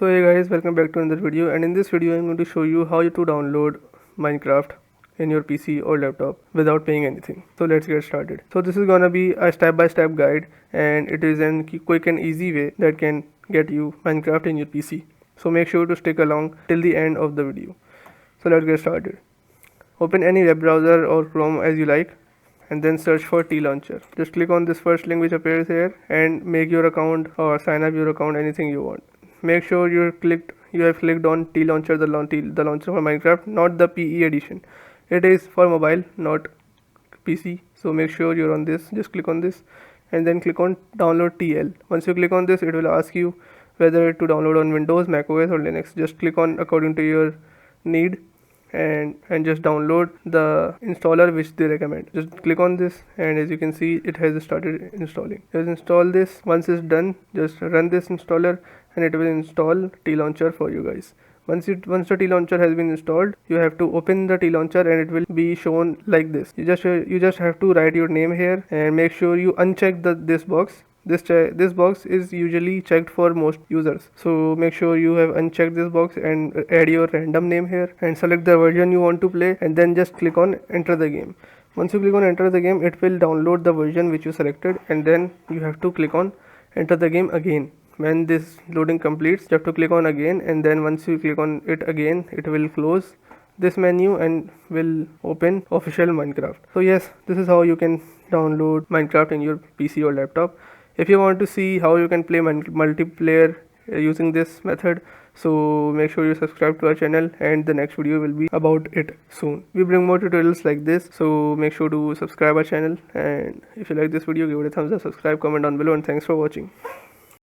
So hey guys, welcome back to another video, and in this video I'm going to show you how to download Minecraft in your PC or laptop without paying anything. So let's get started. So this is gonna be a step-by-step guide, and it is a quick and easy way that can get you Minecraft in your PC. So make sure to stick along till the end of the video. So let's get started. Open any web browser or Chrome as you like, and then search for T Launcher. Just click on this first link which appears here and make your account or sign up your account, anything you want. Make sure you have clicked on T Launcher, the launcher for Minecraft, not the PE edition. It is for mobile, not PC. So make sure you're on this. Just click on this and then click on download TL. Once you click on this, it will ask you whether to download on Windows, macOS or Linux. Just click on according to your need and just download the installer which they recommend. Just click on this, and as you can see, it has started installing. Just install this. Once it's done, just run this installer and it will install T Launcher for you guys. Once the T Launcher has been installed, you have to open the T Launcher and it will be shown like this. You just have to write your name here and make sure you uncheck this box. This box is usually checked for most users, so make sure you have unchecked this box and add your random name here and select the version you want to play, and then just click on enter the game. Once you click on enter the game, it will download the version which you selected, and then you have to click on enter the game again. When this loading completes, you have to click on again, and then once you click on it again, it will close this menu and will open official Minecraft. So yes, this is how you can download Minecraft in your PC or laptop. If you want to see how you can play multiplayer using this method, so make sure you subscribe to our channel, and the next video will be about it soon. We bring more tutorials like this, so make sure to subscribe our channel, and if you like this video, give it a thumbs up, subscribe, comment down below, and thanks for watching.